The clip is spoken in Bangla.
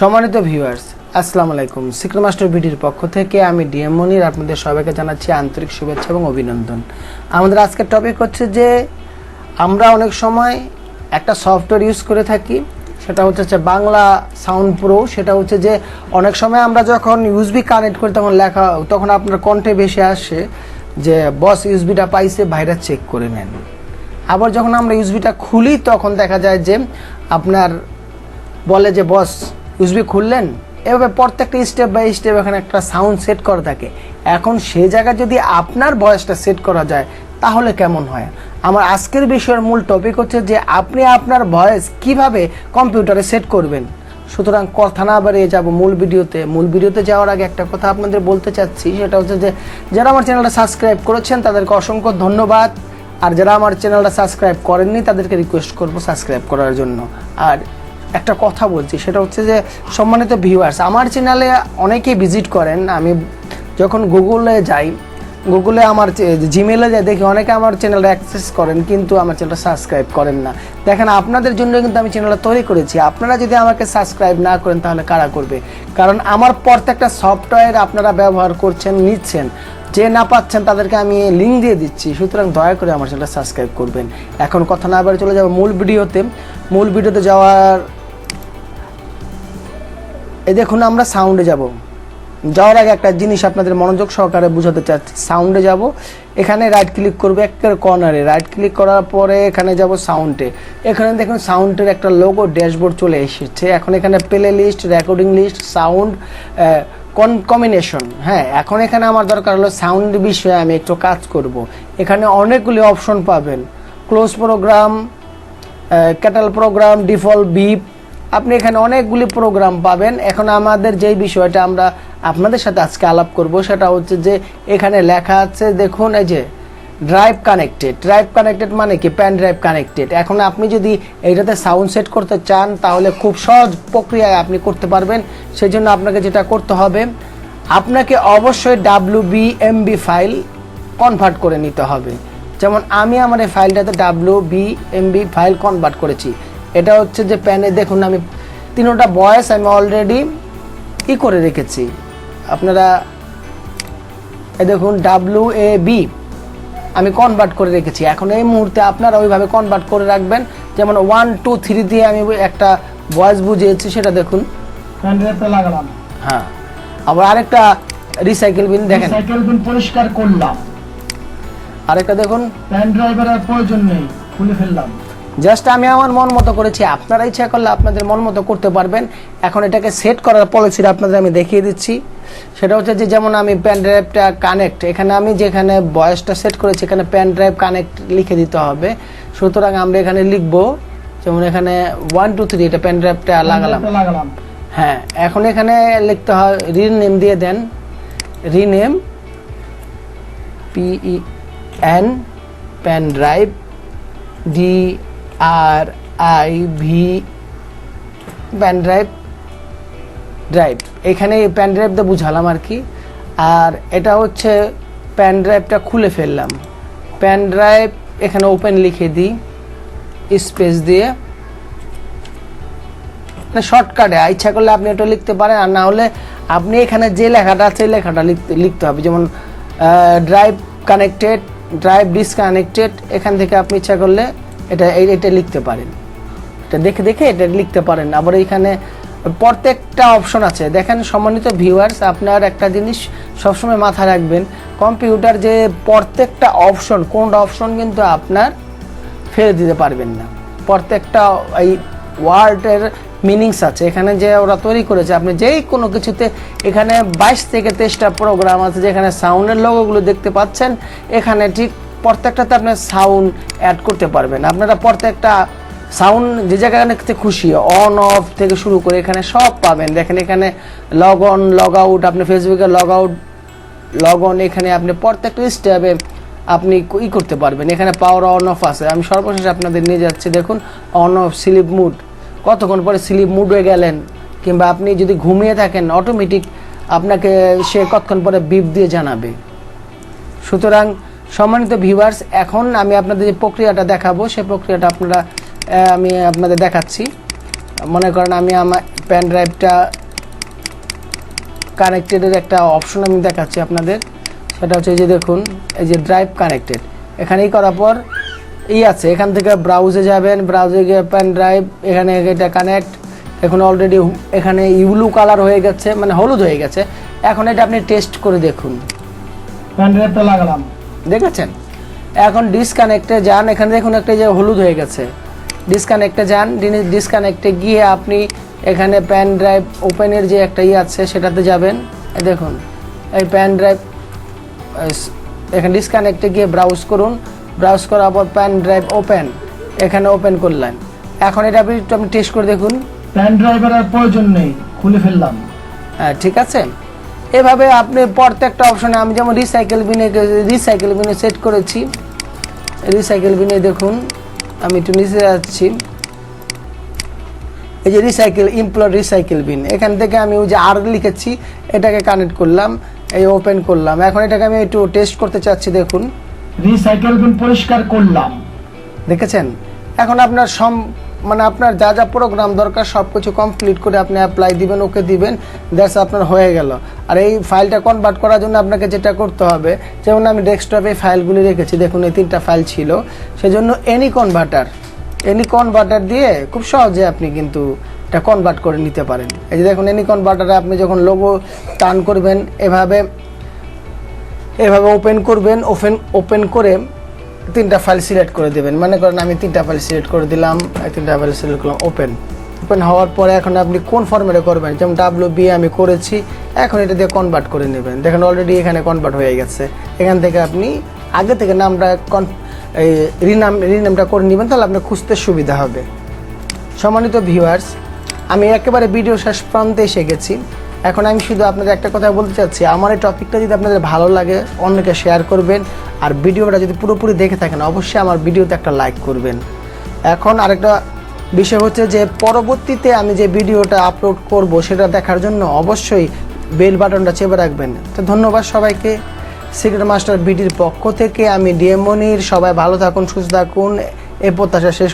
সম্মানিত ভিউয়ার্স, আসসালামু আলাইকুম। সিক্রেট মাস্টার ভিডিওর পক্ষ থেকে আমি ডিএম মনির আপনাদের সবাইকে জানাচ্ছি আন্তরিক শুভেচ্ছা এবং অভিনন্দন। আমাদের আজকের টপিক হচ্ছে যে আমরা অনেক সময় একটা সফটওয়্যার ইউজ করে থাকি, সেটা হচ্ছে বাংলা সাউন্ড প্রো। সেটা হচ্ছে যে অনেক সময় আমরা যখন ইউএসবি কানেক্ট করি তখন আপনার কণ্ঠে ভেসে আসে যে বস ইউএসবিটা পাইছে, ভাইরাস চেক করে নেন। আবার যখন আমরা ইউএসবিটা খুলি তখন দেখা যায় যে আপনার বলে যে বস ইউএসবি খুললেন। এভাবে প্রত্যেকটা স্টেপ বাই স্টেপ এখানে একটা সাউন্ড সেট করা থাকে। এখন সেই জায়গায় যদি আপনার ভয়েসটা সেট করা যায় তাহলে কেমন হয়? আমার আজকের বিষয়ের মূল টপিক হচ্ছে যে আপনি আপনার ভয়েস কিভাবে কম্পিউটারে সেট করবেন। সুতরাং কথা না বাড়িয়ে যাব মূল ভিডিওতে যাওয়ার আগে একটা কথা আপনাদের বলতে চাচ্ছি, সেটা হচ্ছে যে যারা আমার চ্যানেলটা সাবস্ক্রাইব করেছেন তাদেরকে অসংখ্য ধন্যবাদ, আর যারা আমার চ্যানেলটা সাবস্ক্রাইব করেননি তাদেরকে রিকোয়েস্ট করব সাবস্ক্রাইব করার জন্য। আর একটা কথা বলছি, সেটা হচ্ছে যে সম্মানিত ভিউয়ার্স, আমার চ্যানেলে অনেকেই ভিজিট করেন। আমি যখন গুগলে যাই, গুগলে আমার জিমেলে যাই, দেখি অনেকে আমার চ্যানেলটা অ্যাক্সেস করেন কিন্তু আমার চ্যানেলটা সাবস্ক্রাইব করেন না। দেখেন, আপনাদের জন্য কিন্তু আমি চ্যানেলটা তৈরি করেছি। আপনারা যদি আমাকে সাবস্ক্রাইব না করেন তাহলে কারা করবে? কারণ আমার প্রত্যেকটা সফটওয়্যার আপনারা ব্যবহার করছেন, নিচ্ছেন, যে না পাচ্ছেন তাদেরকে আমি লিঙ্ক দিয়ে দিচ্ছি। সুতরাং দয়া করে আমার চ্যানেলটা সাবস্ক্রাইব করবেন। এখন কথা না বলে চলে যাব মূল ভিডিওতে যাওয়ার এই দেখুন, আমরা সাউন্ডে যাওয়ার আগে একটা জিনিস আপনাদের মনোযোগ সহকারে বুঝাতে চাচ্ছি। সাউন্ডে যাব, এখানে রাইট ক্লিক করবো, একের কর্নারে রাইট ক্লিক করার পরে এখানে যাব সাউন্ডে। এখানে দেখুন সাউন্ডের একটা লোগো ড্যাশবোর্ড চলে এসেছে। এখন এখানে playlist, recording list, sound combination. হ্যাঁ, এখন এখানে আমার দরকার হলো সাউন্ড বিষয়ে আমি একটু কাজ করব। এখানে অনেকগুলি অপশন পাবেন, ক্লোজ প্রোগ্রাম, ক্যাটাল প্রোগ্রাম, ডিফল্ট বিপ, আপনি এখানে অনেকগুলি প্রোগ্রাম পাবেন। এখন আমাদের যেই বিষয়টা আমরা আপনাদের সাথে আজকে আলাপ করব সেটা হচ্ছে যে এখানে লেখা আছে, দেখুন এই যে ড্রাইভ কানেক্টেড মানে কি? Pan drive connected. এখন আপনি যদি এইটাতে সাউন্ড সেট করতে চান তাহলে খুব সহজ প্রক্রিয়ায় আপনি করতে পারবেন। সেই জন্য আপনাকে যেটা করতে হবে, আপনাকে অবশ্যই WBMB ফাইল কনভার্ট করে নিতে হবে। যেমন আমি আমার এই ফাইলটাতে WBMB ফাইল কনভার্ট করেছি। এটা হচ্ছে যে প্যানে দেখুন আমি তিনটা ভয়েস আমি অলরেডি করে রেখেছি। আপনারা এই দেখুন WAB আমি কনভার্ট করে রেখেছি। এখন এই মুহূর্তে আপনারা ওইভাবে কনভার্ট করে রাখবেন। যেমন 1 2 3 দিয়ে আমি একটা ভয়েস বুঝিয়েছি, সেটা দেখুন প্যান ড্রাইভে লাগালাম। হ্যাঁ, আবার আরেকটা রিসাইকেল বিন দেখেন, রিসাইকেল বিন পরিষ্কার করলাম। আরেকটা দেখুন প্যান ড্রাইভের আর প্রয়োজন নেই, খুলে ফেললাম। জাস্ট আমি আমার মন মতো করেছি, আপনারা ইচ্ছা করলে আপনাদের মন মতো করতে পারবেন। এখন এটাকে সেট করার পলিসিটা আপনাদের আমি দেখিয়ে দিচ্ছি। সেটা হচ্ছে যে যেমন আমি প্যান ড্রাইভটা কানেক্ট, এখানে আমি যেখানে ভয়েসটা সেট করেছি এখানে প্যান ড্রাইভ কানেক্ট লিখে দিতে হবে। সুতরাং আমরা এখানে লিখবো, যেমন এখানে 1 2 3 এটা প্যান ড্রাইভটা লাগালাম। হ্যাঁ, এখন এখানে লিখতে হয় রিনেম দিয়ে দেন, rename PEN pen drive DRIV pen drive. এখানে প্যান ড্রাইভটা বুঝালাম আর কি। আর এটা হচ্ছে প্যান ড্রাইভটা খুলে ফেললাম। প্যান ড্রাইভ এখানে ওপেন লিখে দিই স্পেস দিয়ে, মানে শর্টকাটে ইচ্ছা করলে আপনি এটা লিখতে পারেন, আর না হলে আপনি এখানে যে লেখাটা আছে এই লেখাটা লিখতে হবে। যেমন ড্রাইভ কানেক্টেড, ড্রাইভ ডিসকানেক্টেড, এখান থেকে আপনি ইচ্ছা করলে এটা লিখতে পারেন। এটা দেখে এটা লিখতে পারেন। আবার এখানে প্রত্যেকটা অপশন আছে। দেখেন সম্মানিত ভিউয়ার্স, আপনার একটা জিনিস সবসময় মাথায় রাখবেন, কম্পিউটার যে প্রত্যেকটা অপশন, কোনটা অপশন কিন্তু আপনার ফেলে দিতে পারবেন না। প্রত্যেকটা এই ওয়ার্ডের মিনিংস আছে এখানে, যে ওরা তৈরি করেছে। আপনি যেই কোনো কিছুতে এখানে 22 থেকে 23টা প্রোগ্রাম আছে, যেখানে সাউন্ডের লোগোগুলো দেখতে পাচ্ছেন, এখানে ঠিক প্রত্যেকটাতে আপনার সাউন্ড অ্যাড করতে পারবেন। আপনারা প্রত্যেকটা সাউন্ড যে জায়গায় খুশি, অন অফ থেকে শুরু করে এখানে সব পাবেন। দেখেন এখানে লগ অন, লগ আউট, আপনি ফেসবুকে লগ আউট, লগ অন, এখানে আপনি প্রত্যেকটা স্টেপে আপনি করতে পারবেন। এখানে পাওয়ার অন অফ আছে। আমি সর্বশেষ আপনাদের নিয়ে যাচ্ছি, দেখুন অন অফ, স্লিপ মুড, কতক্ষণ পরে স্লিপ মুড হয়ে গেলেন, কিংবা আপনি যদি ঘুমিয়ে থাকেন অটোমেটিক আপনাকে সে কতক্ষণ পরে বিপ দিয়ে জানাবে। সুতরাং সম্মানিত ভিউয়ার্স, এখন আমি আপনাদের যে প্রক্রিয়াটা দেখাবো সেই প্রক্রিয়াটা আমি আপনাদের দেখাচ্ছি। মনে করেন আমি আমার পেন ড্রাইভটা কানেক্টেডের একটা অপশন আমি দেখাচ্ছি আপনাদের। সেটা হচ্ছে এই যে দেখুন, এই যে ড্রাইভ কানেক্টেড, এখানেই করার পর আছে, এখান থেকে ব্রাউজে যাবেন, ব্রাউজে গিয়ে পেন ড্রাইভ, এখানে এটা কানেক্ট। এখন অলরেডি এখানে ইউলু কালার হয়ে গেছে, মানে হলুদ হয়ে গেছে। এখন এটা আপনি টেস্ট করে দেখুন। পেন ড্রাইভটা লাগালাম, দেখেছেন? এখন ডিসকানেক্টে যান, এখানে দেখুন একটা যে হলুদ হয়ে গেছে। ডিসকানেক্টে যান, ডিসকানেক্টে গিয়ে আপনি এখানে পেন ড্রাইভ ওপেনের যে একটা আছে সেটাতে যাবেন। এই দেখুন, এই পেন ড্রাইভ, এখানে ডিসকানেক্টে গিয়ে ব্রাউজ করুন, ব্রাউজ করার পর পেন ড্রাইভ ওপেন, এখানে ওপেন করলেন। এখন এটা আপনি একটু টেস্ট করে দেখুন। পেন ড্রাইভের আর প্রয়োজন নেই, খুলে ফেললাম। হ্যাঁ, ঠিক আছে। এভাবে আপনি প্রত্যেকটা অপশনে, আমি যেমন রিসাইকেল বিনে সেট করেছি। রিসাইকেল বিনে দেখুন, আমি একটু নিচে যাচ্ছি, এই যে রিসাইকেল বিন, এখান থেকে আমি ওই যে আর লিখেছি এটাকে কানেক্ট করলাম, এই ওপেন করলাম। এখন এটাকে আমি একটু টেস্ট করতে চাচ্ছি, দেখুন। রিসাইকেল বিন পরিষ্কার করলাম, দেখেছেন? এখন আপনার মানে আপনার যা যা প্রোগ্রাম দরকার সব কিছু কমপ্লিট করে আপনি অ্যাপ্লাই দিবেন, ওকে দিবেন, দ্যাটস আপনার হয়ে গেল। আর এই ফাইলটা কনভার্ট করার জন্য আপনাকে যেটা করতে হবে, যেমন আমি ডেস্কটপে ফাইলগুলি রেখেছি, দেখুন এই 3টা ফাইল ছিল, সেজন্য এনি কনভার্টার দিয়ে খুব সহজে আপনি কিন্তু এটা কনভার্ট করে নিতে পারেন। এই যে দেখুন, এনি কনভার্টারে আপনি যখন লোগো টার্ন করবেন, এভাবে ওপেন করবেন, ওপেন করে 3টা ফাইল সিলেক্ট করে দেবেন। মনে করেন আমি 3টা ফাইল সিলেক্ট করে দিলাম, 3টা ফাইল সিলেক্ট করলাম, ওপেন হওয়ার পরে এখন আপনি কোন ফরম্যাটে করবেন, যেমন WB আমি করেছি, এখন এটা দিয়ে কনভার্ট করে নেবেন। দেখেন অলরেডি এখানে কনভার্ট হয়ে গেছে। এখান থেকে আপনি আগে থেকে নামটা রিনামটা করে নেবেন, তাহলে আপনার খুঁজতে সুবিধা হবে। সম্মানিত ভিউয়ার্স, আমি একেবারে ভিডিও শেষ প্রান্তে এসে গেছি। এখন আমি শুধু আপনাদের একটা কথা বলতে চাচ্ছি, আমার এই টপিকটা যদি আপনাদের ভালো লাগে অন্যকে শেয়ার করবেন, আর ভিডিওটা যদি পুরোপুরি দেখে থাকেন অবশ্যই আমার ভিডিওতে একটা লাইক করবেন। এখন আরেকটা বিষয় হচ্ছে যে পরবর্তীতে আমি যে ভিডিওটা আপলোড করব সেটা দেখার জন্য অবশ্যই বেল বাটনটা চেপে রাখবেন। তো ধন্যবাদ সবাইকে। সিক্রেট মাস্টার ভিডিওর পক্ষ থেকে আমি ডিএম মনির, সবাই ভালো থাকুন, সুস্থ থাকুন, এই প্রত্যাশা শেষ